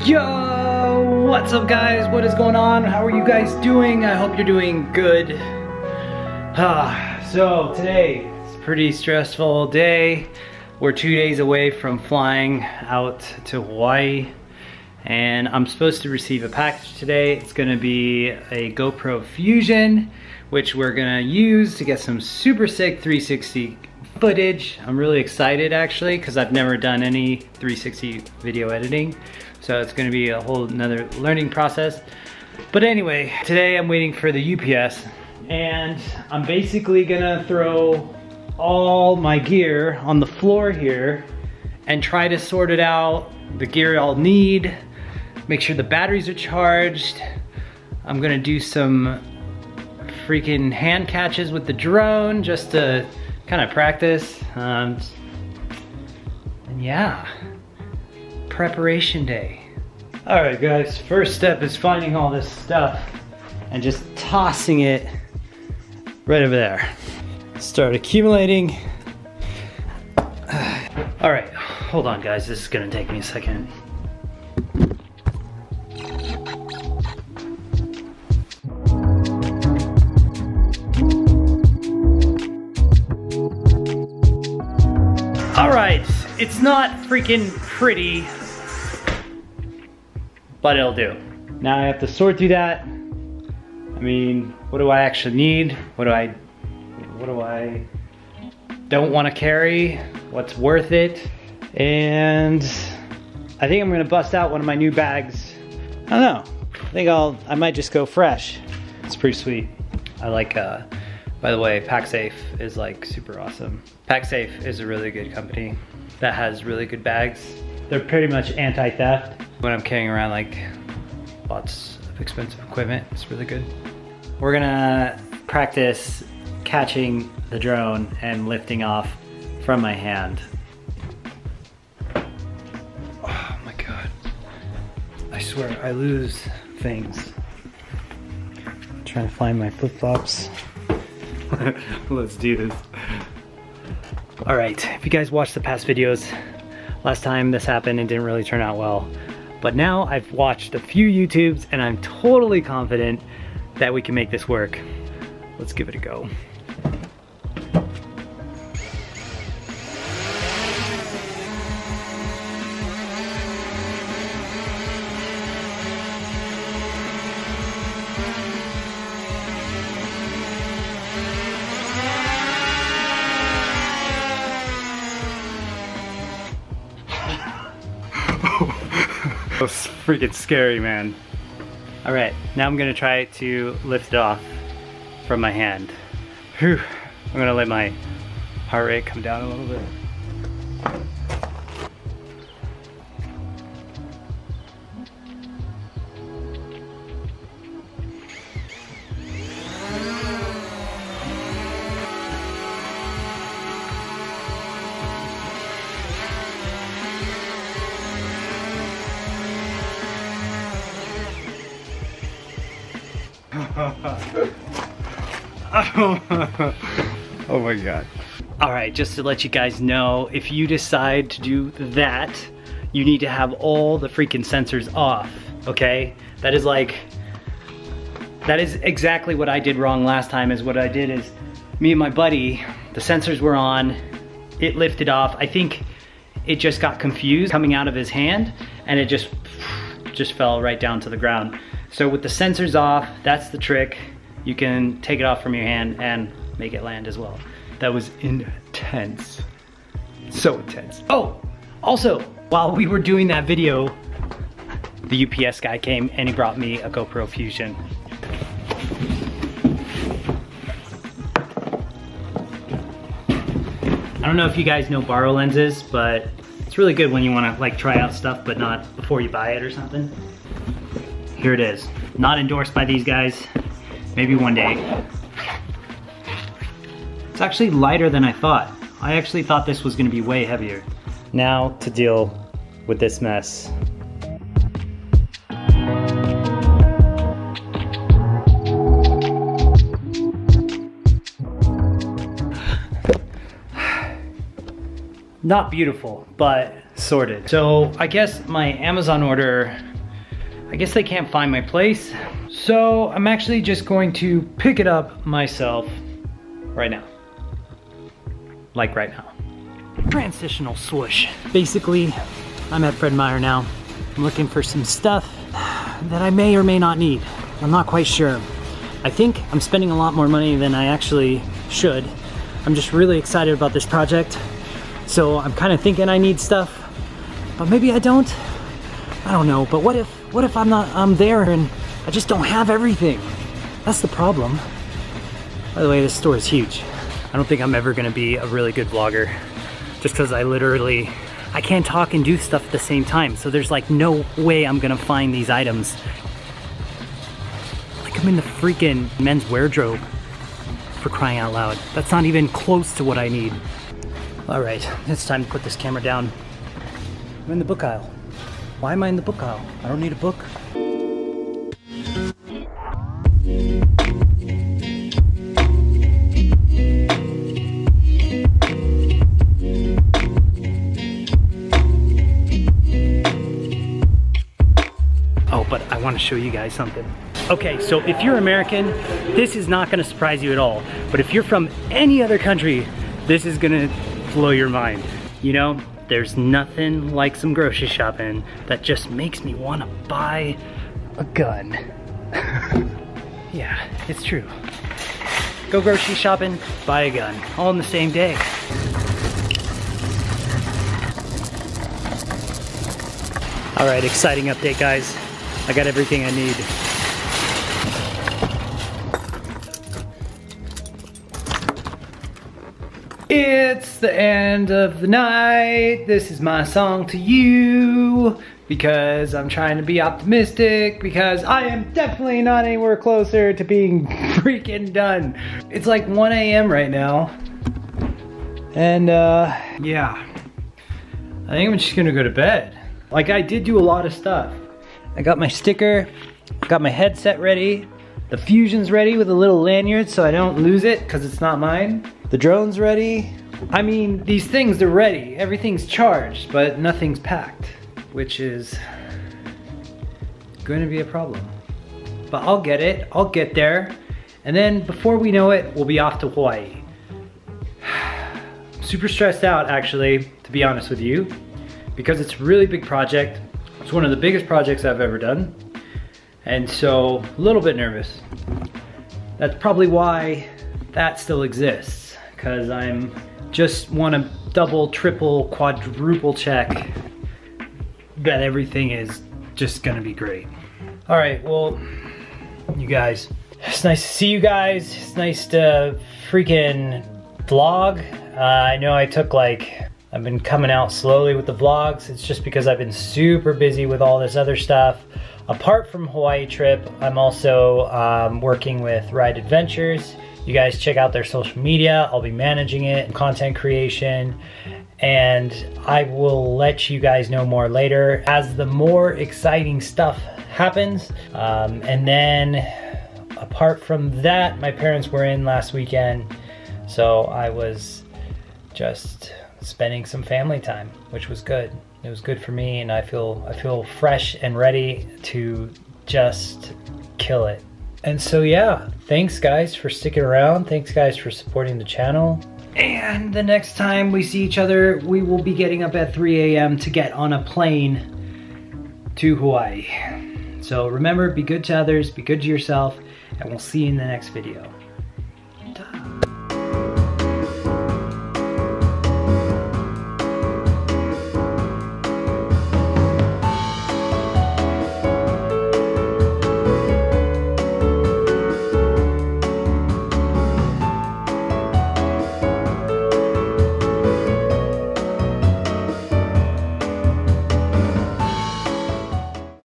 Yo, what's up guys? What is going on? How are you guys doing? I hope you're doing good. So today, it's a pretty stressful day. We're 2 days away from flying out to Hawaii, and I'm supposed to receive a package today. It's gonna be a GoPro Fusion, which we're gonna use to get some super sick 360 footage. I'm really excited actually, because I've never done any 360 video editing. So it's gonna be a whole nother learning process. But anyway, today I'm waiting for the UPS, and I'm basically gonna throw all my gear on the floor here and try to sort it out, the gear I'll need, make sure the batteries are charged. I'm gonna do some freaking hand catches with the drone just to kind of practice. And yeah, preparation day. All right guys, first step is finding all this stuff and just tossing it right over there. Start accumulating. All right, hold on guys, this is gonna take me a second. All right, it's not freaking pretty, but it'll do. Now I have to sort through that. I mean, what do I actually need? What do I don't want to carry? What's worth it? And I think I'm gonna bust out one of my new bags. I don't know. I think I might just go fresh. It's pretty sweet. I like, by the way, PackSafe is like super awesome. PackSafe is a really good company that has really good bags. They're pretty much anti-theft. When I'm carrying around like lots of expensive equipment, it's really good. We're gonna practice catching the drone and lifting off from my hand. Oh my God. I swear I lose things. I'm trying to find my flip-flops. Let's do this. All right, if you guys watched the past videos, last time this happened, it didn't really turn out well. But now I've watched a few YouTubes and I'm totally confident that we can make this work. Let's give it a go. That was freaking scary, man. All right, now I'm gonna try to lift it off from my hand. Whew. I'm gonna let my heart rate come down a little bit. Oh my God. All right, just to let you guys know, if you decide to do that, you need to have all the freaking sensors off, okay? That is exactly what I did wrong last time. Is what I did is, me and my buddy, the sensors were on, it lifted off. I think it just got confused coming out of his hand, and it just fell right down to the ground. So with the sensors off, that's the trick. You can take it off from your hand and make it land as well. That was intense. So intense. Oh, also, while we were doing that video, the UPS guy came and he brought me a GoPro Fusion. I don't know if you guys know borrow lenses, but it's really good when you wanna like try out stuff, but not before you buy it or something. Here it is. Not endorsed by these guys. Maybe one day. It's actually lighter than I thought. I actually thought this was gonna be way heavier. Now to deal with this mess. Not beautiful, but sorted. So I guess my Amazon order I guess they can't find my place. So I'm actually just going to pick it up myself right now. Like right now. Transitional swoosh. Basically, I'm at Fred Meyer now. I'm looking for some stuff that I may or may not need. I'm not quite sure. I think I'm spending a lot more money than I actually should. I'm just really excited about this project. So I'm kind of thinking I need stuff, but maybe I don't. I don't know, but what if I'm there and I just don't have everything? That's the problem. By the way, this store is huge. I don't think I'm ever gonna be a really good vlogger just because I can't talk and do stuff at the same time. So there's like no way I'm gonna find these items. Like I'm in the freaking men's wardrobe, for crying out loud. That's not even close to what I need. All right, it's time to put this camera down. I'm in the book aisle. Why am I in the book aisle? I don't need a book. Oh, but I want to show you guys something. Okay, so if you're American, this is not going to surprise you at all. But if you're from any other country, this is going to blow your mind. You know, there's nothing like some grocery shopping that just makes me want to buy a gun. Yeah, it's true. Go grocery shopping, buy a gun, all in the same day. All right, exciting update, guys. I got everything I need. It's the end of the night. This is my song to you because I'm trying to be optimistic because I am definitely not anywhere closer to being freaking done. It's like 1 a.m. right now. And yeah, I think I'm just gonna go to bed. Like I did do a lot of stuff. I got my sticker, got my headset ready, the Fusion's ready with a little lanyard so I don't lose it because it's not mine. The drone's ready. I mean, these things are ready. Everything's charged, but nothing's packed, which is going to be a problem. But I'll get it, I'll get there. And then before we know it, we'll be off to Hawaii. Super stressed out actually, to be honest with you, because it's a really big project. It's one of the biggest projects I've ever done. And so, a little bit nervous. That's probably why that still exists, because I'm just want to double, triple, quadruple check that everything is just gonna be great. All right, well, you guys, it's nice to see you guys. It's nice to freaking vlog. I know I've been coming out slowly with the vlogs. It's just because I've been super busy with all this other stuff. Apart from Hawaii trip, I'm also working with Ride Adventures. You guys check out their social media. I'll be managing it, content creation, and I will let you guys know more later as the more exciting stuff happens. And then apart from that, my parents were in last weekend, so I was just spending some family time, which was good. It was good for me, and I feel fresh and ready to just kill it. And so yeah, thanks guys for sticking around. Thanks guys for supporting the channel. And the next time we see each other, we will be getting up at 3 a.m. to get on a plane to Hawaii. So remember, be good to others, be good to yourself, and we'll see you in the next video.